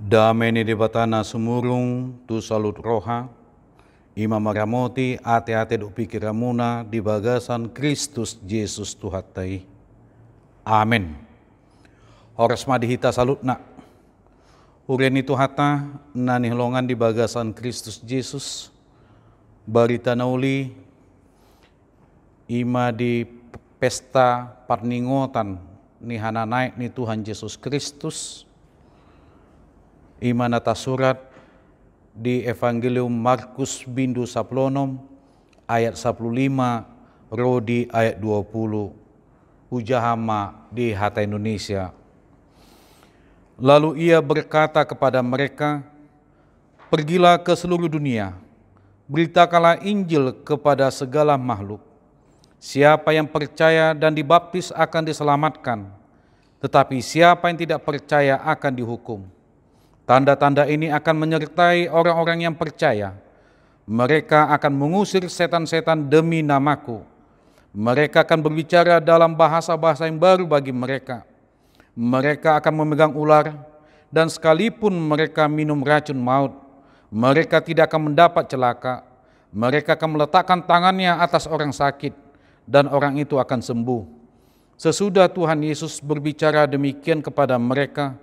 Dameni debatana sumurung tu salut roha, ima maramoti ate-ate do pikiramuna di bagasan Kristus Yesus Tuhatai. Amin. Horas madihita salutna. Ureni Tuhata nani holongan di bagasan Kristus Yesus. Barita nauli ima di pesta parningotan ni hana naik ni Tuhan Yesus Kristus. Ima nata surat di Evangelium Markus bindu 10 ayat 15 rodi ayat 20 ujahama di hata Indonesia. Lalu ia berkata kepada mereka, "Pergilah ke seluruh dunia, beritakanlah Injil kepada segala makhluk. Siapa yang percaya dan dibaptis akan diselamatkan, tetapi siapa yang tidak percaya akan dihukum. Tanda-tanda ini akan menyertai orang-orang yang percaya. Mereka akan mengusir setan-setan demi namaku. Mereka akan berbicara dalam bahasa-bahasa yang baru bagi mereka. Mereka akan memegang ular, dan sekalipun mereka minum racun maut, mereka tidak akan mendapat celaka. Mereka akan meletakkan tangannya atas orang sakit, dan orang itu akan sembuh." Sesudah Tuhan Yesus berbicara demikian kepada mereka,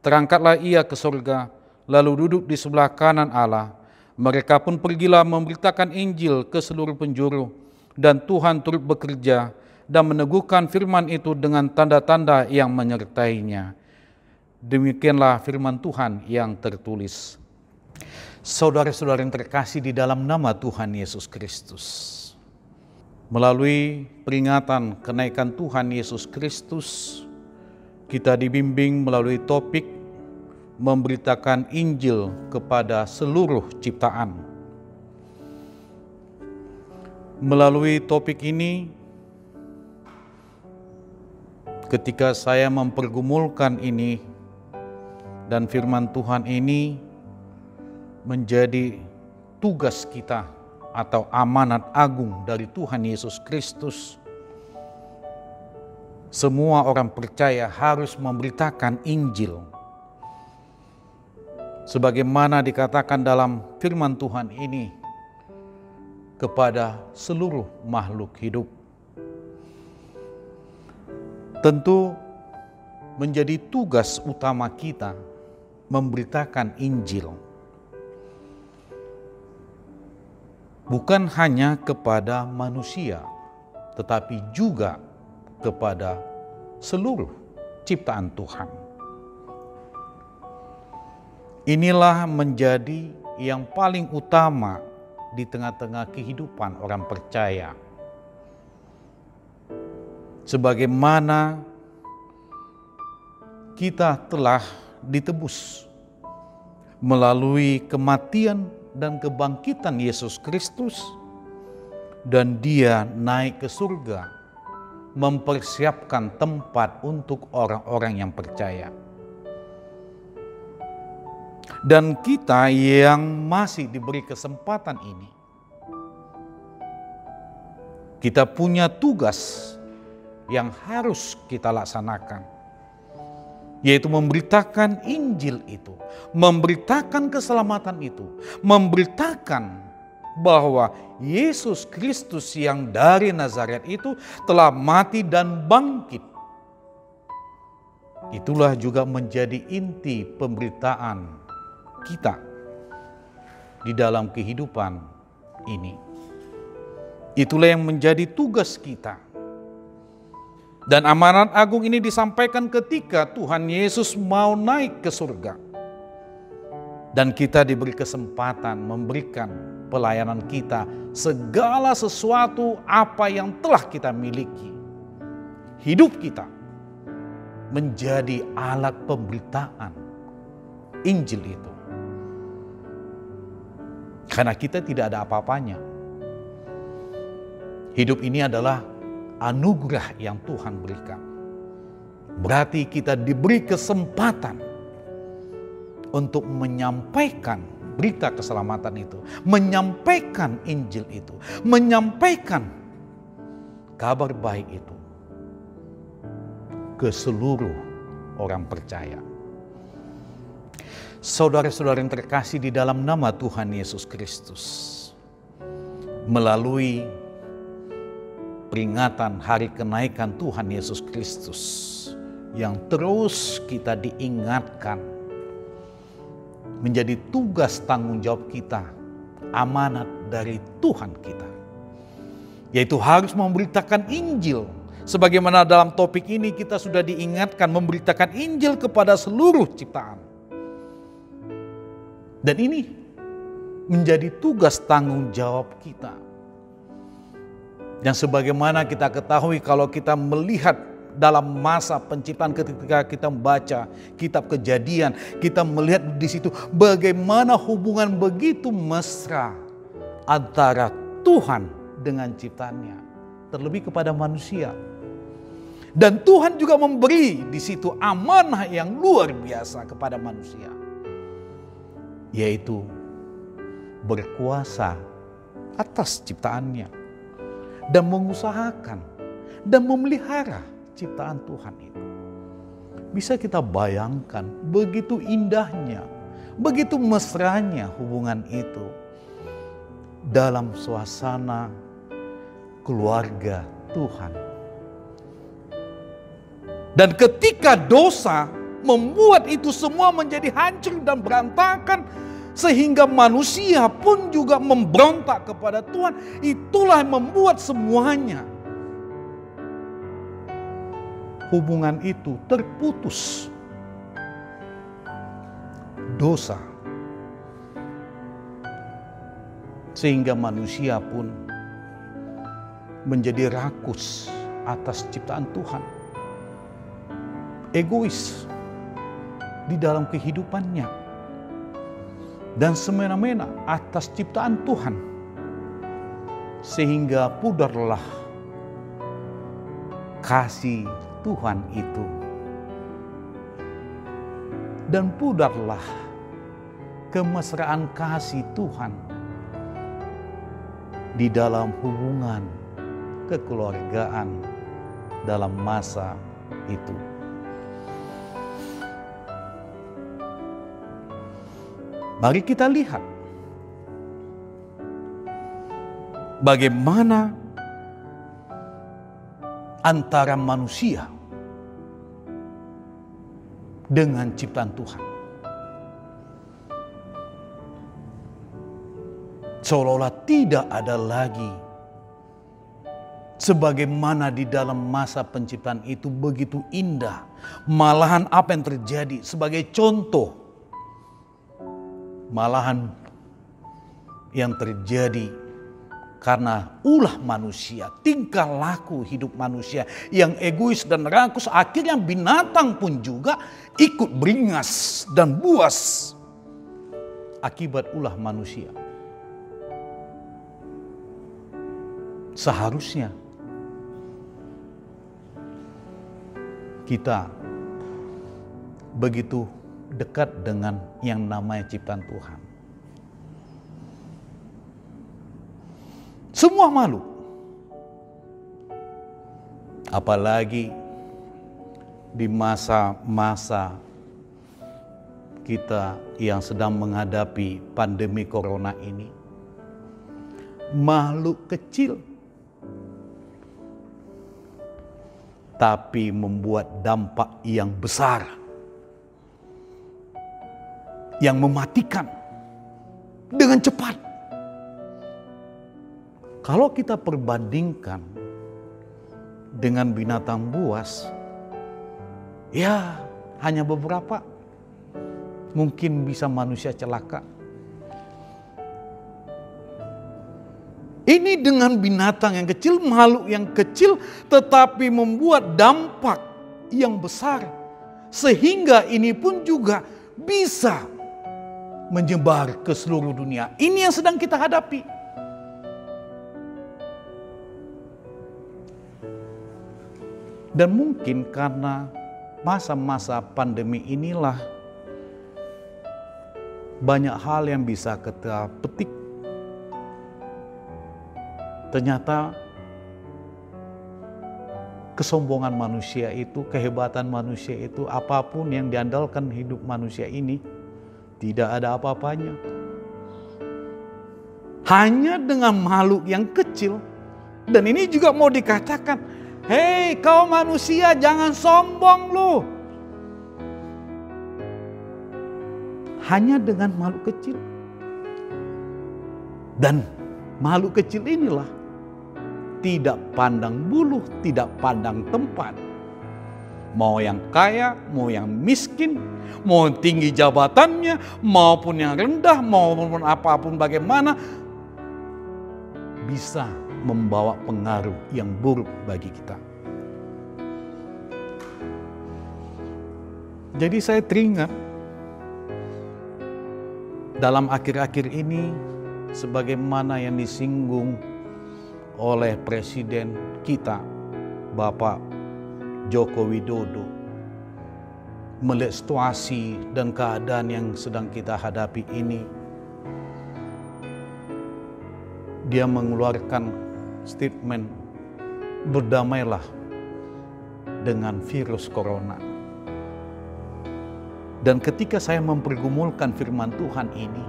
terangkatlah ia ke surga, lalu duduk di sebelah kanan Allah. Mereka pun pergilah memberitakan Injil ke seluruh penjuru, dan Tuhan turut bekerja dan meneguhkan firman itu dengan tanda-tanda yang menyertainya. Demikianlah firman Tuhan yang tertulis. Saudara-saudara yang terkasih di dalam nama Tuhan Yesus Kristus, melalui peringatan kenaikan Tuhan Yesus Kristus, kita dibimbing melalui topik memberitakan Injil kepada seluruh ciptaan. Melalui topik ini, ketika saya mempergumulkan ini dan firman Tuhan ini menjadi tugas kita atau amanat agung dari Tuhan Yesus Kristus, semua orang percaya harus memberitakan Injil. Sebagaimana dikatakan dalam firman Tuhan ini kepada seluruh makhluk hidup. Tentu menjadi tugas utama kita memberitakan Injil. Bukan hanya kepada manusia, tetapi juga kepada seluruh ciptaan Tuhan. Inilah menjadi yang paling utama di tengah-tengah kehidupan orang percaya. Sebagaimana kita telah ditebus melalui kematian dan kebangkitan Yesus Kristus, dan Dia naik ke surga, mempersiapkan tempat untuk orang-orang yang percaya. Dan kita yang masih diberi kesempatan ini, kita punya tugas yang harus kita laksanakan, yaitu memberitakan Injil itu, memberitakan keselamatan itu, memberitakan bahwa Yesus Kristus yang dari Nazaret itu telah mati dan bangkit. Itulah juga menjadi inti pemberitaan kita di dalam kehidupan ini. Itulah yang menjadi tugas kita. Dan amanat agung ini disampaikan ketika Tuhan Yesus mau naik ke surga. Dan kita diberi kesempatan memberikan pelayanan kita, segala sesuatu apa yang telah kita miliki. Hidup kita menjadi alat pemberitaan Injil itu. Karena kita tidak ada apa-apanya. Hidup ini adalah anugerah yang Tuhan berikan. Berarti kita diberi kesempatan untuk menyampaikan berita keselamatan itu, menyampaikan Injil itu, menyampaikan kabar baik itu ke seluruh orang percaya. Saudara-saudara yang terkasih di dalam nama Tuhan Yesus Kristus, melalui peringatan hari kenaikan Tuhan Yesus Kristus yang terus kita diingatkan menjadi tugas tanggung jawab kita, amanat dari Tuhan kita, yaitu harus memberitakan Injil. Sebagaimana dalam topik ini kita sudah diingatkan memberitakan Injil kepada seluruh ciptaan. Dan ini menjadi tugas tanggung jawab kita. Dan sebagaimana kita ketahui kalau kita melihat dalam masa penciptaan ketika kita membaca kitab Kejadian, kita melihat di situ bagaimana hubungan begitu mesra antara Tuhan dengan ciptaannya, terlebih kepada manusia. Dan Tuhan juga memberi di situ amanah yang luar biasa kepada manusia, yaitu berkuasa atas ciptaannya dan mengusahakan dan memelihara ciptaan Tuhan itu. Bisa kita bayangkan begitu indahnya, begitu mesranya hubungan itu dalam suasana keluarga Tuhan. Dan ketika dosa membuat itu semua menjadi hancur dan berantakan, sehingga manusia pun juga memberontak kepada Tuhan. Itulah yang membuat semuanya hubungan itu terputus. Dosa. Sehingga manusia pun menjadi rakus atas ciptaan Tuhan. Egois di dalam kehidupannya, dan semena-mena atas ciptaan Tuhan, sehingga pudarlah kasih Tuhan itu, dan pudarlah kemesraan kasih Tuhan di dalam hubungan kekeluargaan dalam masa itu. Mari kita lihat bagaimana antara manusia dengan ciptaan Tuhan. Seolah-olah tidak ada lagi sebagaimana di dalam masa penciptaan itu begitu indah. Malahan apa yang terjadi sebagai contoh, malahan yang terjadi karena ulah manusia, tingkah laku hidup manusia yang egois dan rakus, akhirnya binatang pun juga ikut beringas dan buas akibat ulah manusia. Seharusnya kita begitu dekat dengan yang namanya ciptaan Tuhan. Semua makhluk, apalagi di masa-masa kita yang sedang menghadapi pandemi corona ini, makhluk kecil tapi membuat dampak yang besar, yang mematikan dengan cepat. Kalau kita perbandingkan dengan binatang buas, ya hanya beberapa mungkin bisa manusia celaka. Ini dengan binatang yang kecil, makhluk yang kecil, tetapi membuat dampak yang besar, sehingga ini pun juga bisa menyebar ke seluruh dunia. Ini yang sedang kita hadapi. Dan mungkin karena masa-masa pandemi inilah banyak hal yang bisa kita petik. Ternyata kesombongan manusia itu, kehebatan manusia itu, apapun yang diandalkan hidup manusia ini, Tidak ada apa-apanya. Hanya dengan makhluk yang kecil. Dan ini juga mau dikatakan, hei kau manusia jangan sombong lu. Hanya dengan makhluk kecil. Dan makhluk kecil inilah tidak pandang bulu, tidak pandang tempat. Mau yang kaya, mau yang miskin, mau tinggi jabatannya, maupun yang rendah, maupun apapun bagaimana, bisa membawa pengaruh yang buruk bagi kita. Jadi saya teringat dalam akhir-akhir ini, sebagaimana yang disinggung oleh Presiden kita, Bapak Joko Widodo, melihat situasi dan keadaan yang sedang kita hadapi ini, dia mengeluarkan statement, berdamailah dengan virus corona. Dan ketika saya mempergumulkan firman Tuhan ini,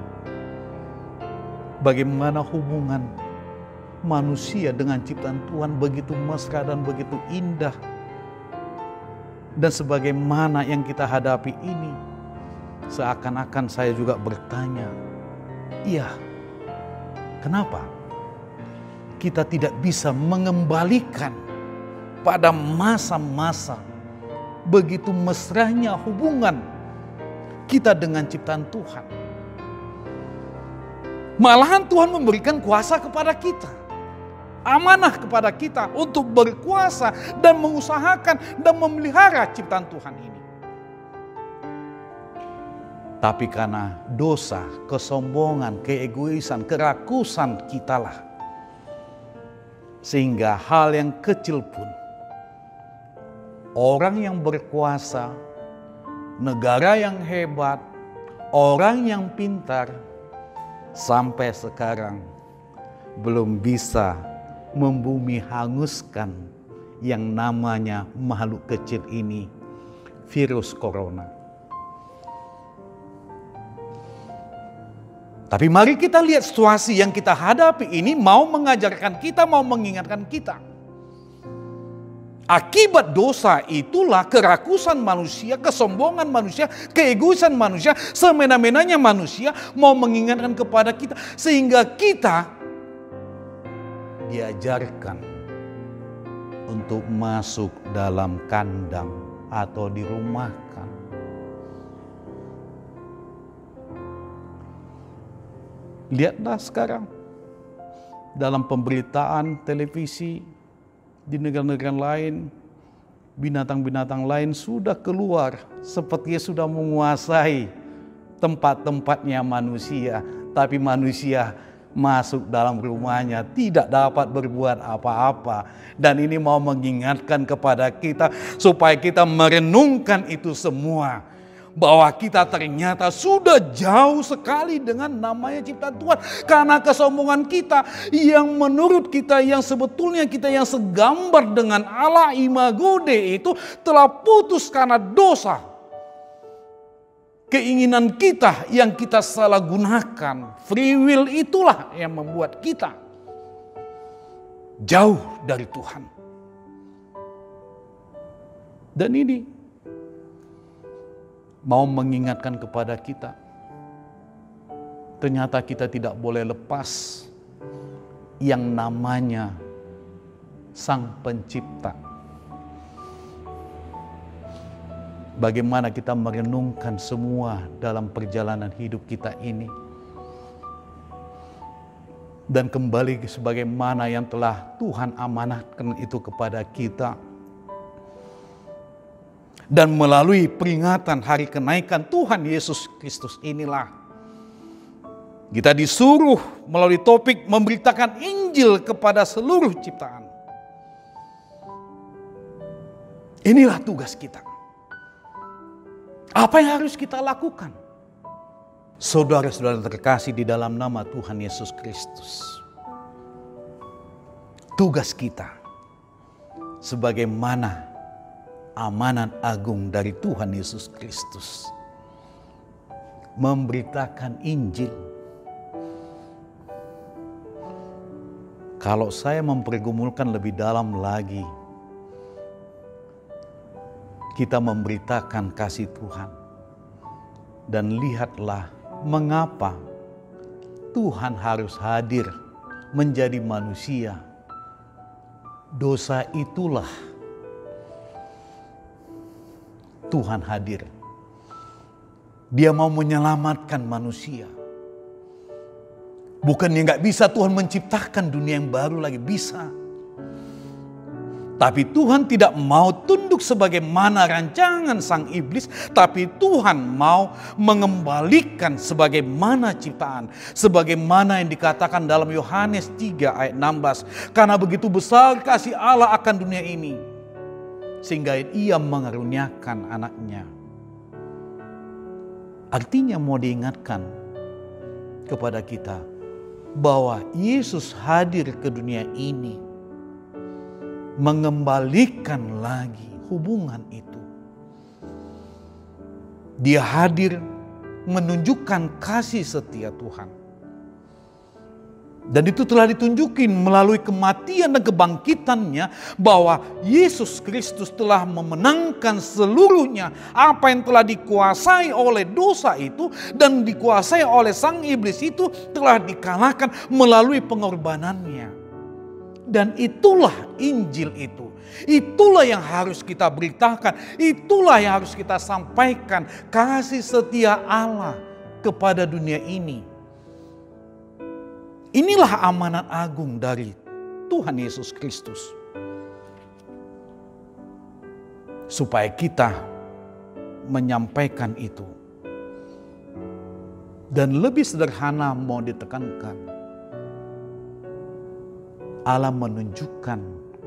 bagaimana hubungan manusia dengan ciptaan Tuhan begitu mesra dan begitu indah. Dan sebagaimana yang kita hadapi ini, seakan-akan saya juga bertanya, iya, kenapa kita tidak bisa mengembalikan pada masa-masa begitu mesranya hubungan kita dengan ciptaan Tuhan? Malahan Tuhan memberikan kuasa kepada kita, amanah kepada kita untuk berkuasa dan mengusahakan dan memelihara ciptaan Tuhan ini. Tapi karena dosa, kesombongan, keegoisan, kerakusan kitalah, sehingga hal yang kecil pun, orang yang berkuasa, negara yang hebat, orang yang pintar, sampai sekarang belum bisa membumi hanguskan yang namanya makhluk kecil ini, virus corona. Tapi mari kita lihat situasi yang kita hadapi ini mau mengajarkan kita, mau mengingatkan kita. Akibat dosa itulah kerakusan manusia, kesombongan manusia, keegoisan manusia, semena-menanya manusia mau mengingatkan kepada kita. Sehingga kita diajarkan untuk masuk dalam kandang atau dirumahkan. Lihatlah sekarang dalam pemberitaan televisi di negara-negara lain, binatang-binatang lain sudah keluar sepertinya sudah menguasai tempat-tempatnya manusia, tapi manusia masuk dalam rumahnya tidak dapat berbuat apa-apa. Dan ini mau mengingatkan kepada kita supaya kita merenungkan itu semua, bahwa kita ternyata sudah jauh sekali dengan namanya ciptaan Tuhan. Karena kesombongan kita yang menurut kita, yang sebetulnya kita yang segambar dengan Allah Imago Dei itu telah putus karena dosa. Keinginan kita yang kita salah gunakan, free will itulah yang membuat kita jauh dari Tuhan. Dan ini mau mengingatkan kepada kita, ternyata kita tidak boleh lepas yang namanya Sang Pencipta. Bagaimana kita merenungkan semua dalam perjalanan hidup kita ini. Dan kembali sebagaimana yang telah Tuhan amanatkan itu kepada kita. Dan melalui peringatan hari kenaikan Tuhan Yesus Kristus inilah, kita disuruh melalui topik memberitakan Injil kepada seluruh ciptaan. Inilah tugas kita. Apa yang harus kita lakukan? Saudara-saudara terkasih di dalam nama Tuhan Yesus Kristus, tugas kita sebagaimana amanat agung dari Tuhan Yesus Kristus, memberitakan Injil. Kalau saya mempergumulkan lebih dalam lagi, kita memberitakan kasih Tuhan. Dan lihatlah mengapa Tuhan harus hadir menjadi manusia. Dosa itulah Tuhan hadir. Dia mau menyelamatkan manusia. Bukannya nggak bisa Tuhan menciptakan dunia yang baru lagi, bisa. Tapi Tuhan tidak mau tunduk sebagaimana rancangan sang iblis, tapi Tuhan mau mengembalikan sebagaimana ciptaan. Sebagaimana yang dikatakan dalam Yohanes 3 ayat 16. Karena begitu besar kasih Allah akan dunia ini, sehingga ia mengaruniakan anaknya. Artinya mau diingatkan kepada kita bahwa Yesus hadir ke dunia ini mengembalikan lagi hubungan itu. Dia hadir menunjukkan kasih setia Tuhan. Dan itu telah ditunjukin melalui kematian dan kebangkitannya, bahwa Yesus Kristus telah memenangkan seluruhnya apa yang telah dikuasai oleh dosa itu dan dikuasai oleh sang iblis itu telah dikalahkan melalui pengorbanannya. Dan itulah Injil itu. Itulah yang harus kita beritakan. Itulah yang harus kita sampaikan. Kasih setia Allah kepada dunia ini. Inilah amanat agung dari Tuhan Yesus Kristus. Supaya kita menyampaikan itu. Dan lebih sederhana mau ditekankan. Allah menunjukkan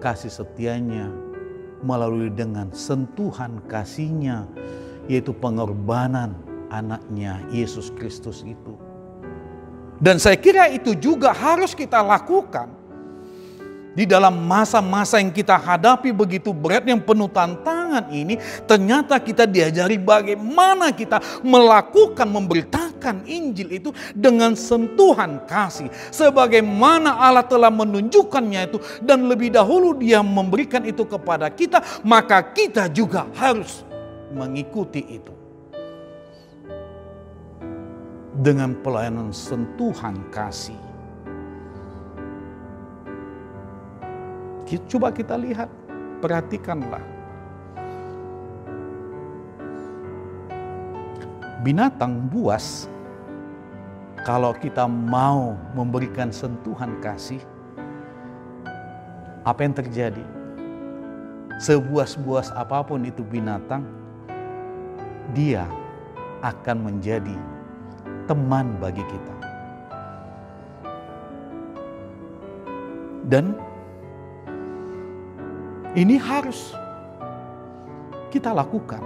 kasih setianya melalui dengan sentuhan kasihnya, yaitu pengorbanan anaknya Yesus Kristus itu. Dan saya kira itu juga harus kita lakukan di dalam masa-masa yang kita hadapi begitu berat yang penuh tantangan ini. Ternyata kita diajari bagaimana kita melakukan, memberitakan Injil itu dengan sentuhan kasih. Sebagaimana Allah telah menunjukkannya itu dan lebih dahulu Dia memberikan itu kepada kita, maka kita juga harus mengikuti itu. Dengan pelayanan sentuhan kasih. Coba kita lihat, perhatikanlah. Binatang buas, kalau kita mau memberikan sentuhan kasih, apa yang terjadi? Sebuas-buas apapun itu binatang, dia akan menjadi teman bagi kita. Dan ini harus kita lakukan.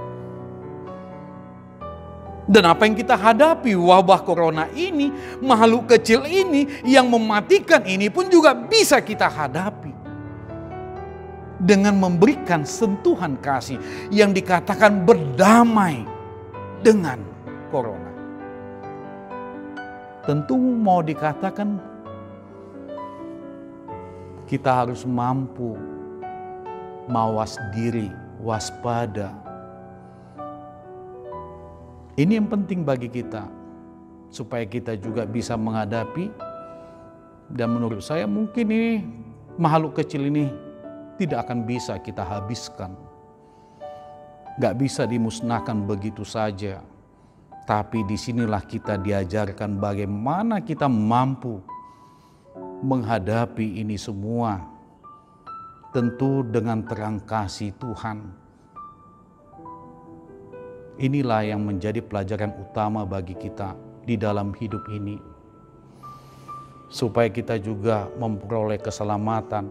Dan apa yang kita hadapi, wabah corona ini, makhluk kecil ini yang mematikan ini pun juga bisa kita hadapi. Dengan memberikan sentuhan kasih yang dikatakan berdamai dengan corona. Tentu mau dikatakan kita harus mampu mawas diri, waspada. Ini yang penting bagi kita, supaya kita juga bisa menghadapi. Dan menurut saya mungkin ini makhluk kecil ini tidak akan bisa kita habiskan. Gak bisa dimusnahkan begitu saja. Tapi disinilah kita diajarkan bagaimana kita mampu menghadapi ini semua. Tentu dengan terang kasih Tuhan. Inilah yang menjadi pelajaran utama bagi kita di dalam hidup ini. Supaya kita juga memperoleh keselamatan.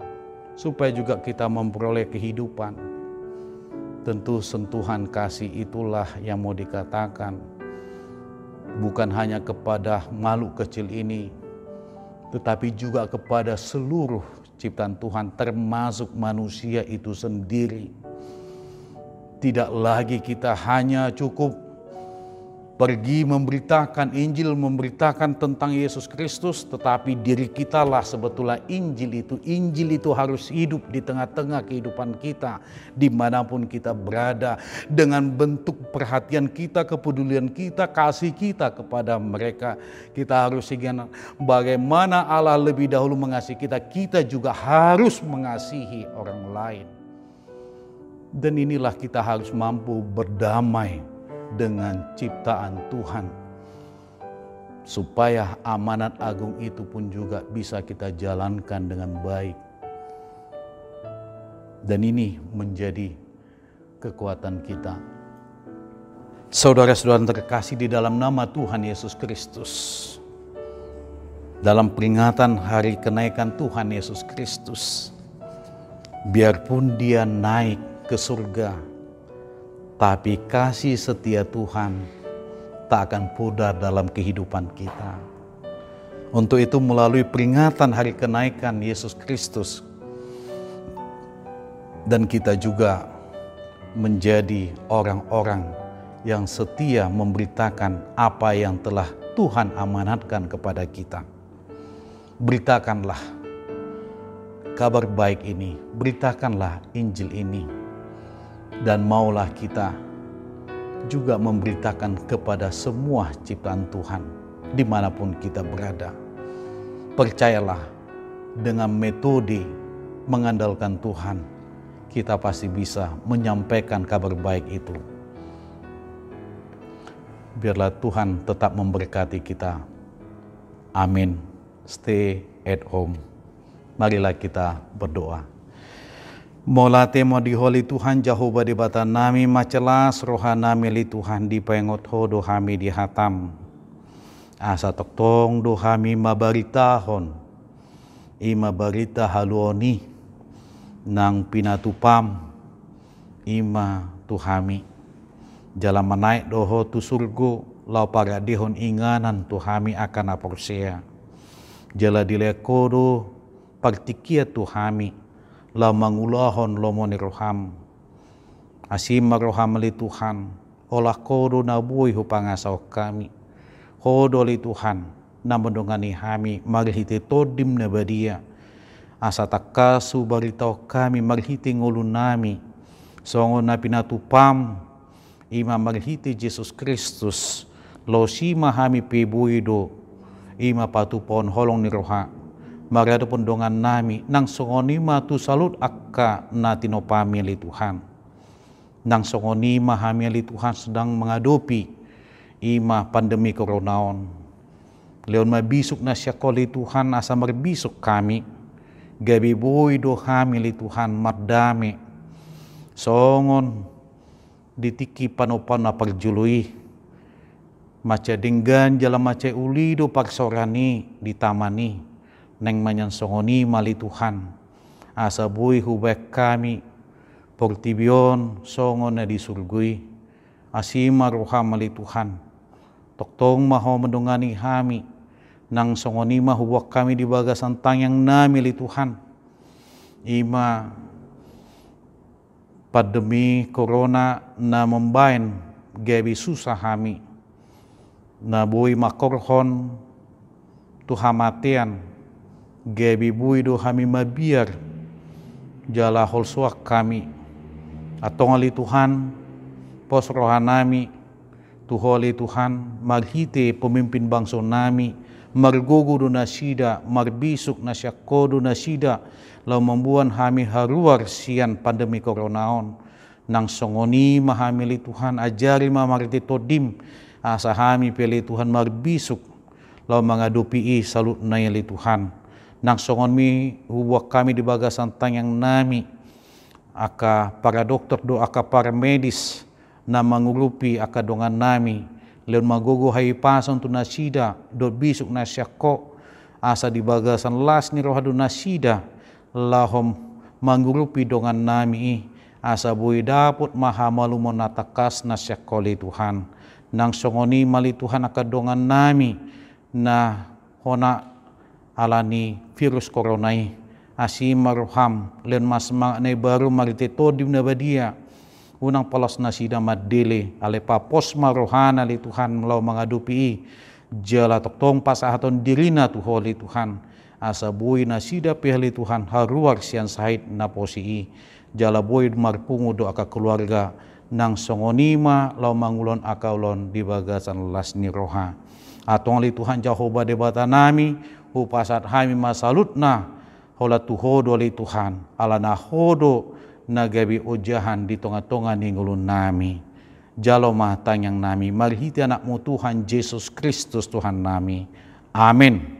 Supaya juga kita memperoleh kehidupan. Tentu sentuhan kasih itulah yang mau dikatakan. Bukan hanya kepada makhluk kecil ini, tetapi juga kepada seluruh ciptaan Tuhan, termasuk manusia itu sendiri. Tidak lagi kita hanya cukup pergi memberitakan Injil, memberitakan tentang Yesus Kristus, tetapi diri kita lah sebetulnya Injil itu. Injil itu harus hidup di tengah-tengah kehidupan kita, dimanapun kita berada, dengan bentuk perhatian kita, kepedulian kita, kasih kita kepada mereka. Kita harus ingat bagaimana Allah lebih dahulu mengasihi kita, kita juga harus mengasihi orang lain. Dan inilah kita harus mampu berdamai dengan ciptaan Tuhan, supaya amanat agung itu pun juga bisa kita jalankan dengan baik. Dan ini menjadi kekuatan kita. Saudara-saudara terkasih di dalam nama Tuhan Yesus Kristus, dalam peringatan hari kenaikan Tuhan Yesus Kristus, biarpun dia naik ke surga, tapi kasih setia Tuhan tak akan pudar dalam kehidupan kita. Untuk itu melalui peringatan hari kenaikan Yesus Kristus, dan kita juga menjadi orang-orang yang setia memberitakan apa yang telah Tuhan amanatkan kepada kita. Beritakanlah kabar baik ini, beritakanlah Injil ini. Dan maulah kita juga memberitakan kepada semua ciptaan Tuhan dimanapun kita berada. Percayalah, dengan metode mengandalkan Tuhan, kita pasti bisa menyampaikan kabar baik itu. Biarlah Tuhan tetap memberkati kita. Amin. Stay at home. Marilah kita berdoa. Mola temo di holi Tuhan Jehovah di bata nami macelas rohana meli Tuhan di pengot hodo hami di hatam. Asa toktong do hami mabaritahon. Ima barita haluoni nang pinatupam ima tuhami. Jalan menaik doho tu surgo lau paradihon inganan tuhami akan aporsea. Jala dilekodo partikia tuhami. La mangulahon lomoni roham asima roham li Tuhan olah kodo na buih hupangasau kami kodo li Tuhan na mendongani hami marhiti todim na badia asa takasu baritau kami marhiti ngulun nami songo na pinatupam ima marhiti Yesus Kristus lo sima hami pebuido ima patupon holong ni roha Mariado pendongan nami nang songonima tu salut akka natinopami li Tuhan. Nang songonima hamili Tuhan sedang menghadapi ima pandemi koronaon. Leon mabisuk na syakoli Tuhan asa marbisuk kami. Gabi boy do hamili Tuhan mardame. Songon ditiki panopan na parjului. Maca denggan jalan maca ulido parsorani ditamani. Neng manyan songoni mali Tuhan asa bui hubek kami portibion songon na disurgui asima roha mali Tuhan toktong maho mendongani hami nang songoni mahubak kami di bagasan tangyang nami li Tuhan ima pandemi corona na membain gabi susah hami na bui makorhon tuhamatian gabi bui do kami mabiar jala holsuak kami atong ali Tuhan pos rohanami tuholi Tuhan marhite pemimpin bangsa nami margogo do nasida marbisuk nasyakodo nasida lau membuan kami haruar sian pandemi koronaon nang songoni mahamili Tuhan ajari mamarti todim asa kami peli Tuhan marbisuk lau mengadupi salut nayali Tuhan nang songon mi huwak kami di bagasan tangyang nami aka para dokter do aka para medis na mangurupi aka dongan nami leon magogo hai pason tu nasida do bisuk nasyako asa di bagasan las ni rohadu nasida lahom mangurupi dongan nami asa bui daput maha malumon natakas nasyakoli Tuhan nang songoni mali Tuhan aka dongan nami na hona alani virus coronai asima roham len mas mangne baru marite todim na badia unang palas na sida madele ale papos marohana li Tuhan melau mengadupi jala toktong pasahaton dirina tu holi Tuhan asa bui na sida pihali Tuhan haruar sian sahid na posii jala bui marpungu do aka keluarga nang songonima lau mangulon akaulon di bagasan las ni roha atong li Tuhan Jehovah debata nami upasat hami masalutna hola tu hodo li Tuhan ala na hodo nagabi ujahan di tonga-tonga ni ngulun nami. Jalo matang yang nami, marhiti anakmu Tuhan Yesus Kristus Tuhan nami. Amin.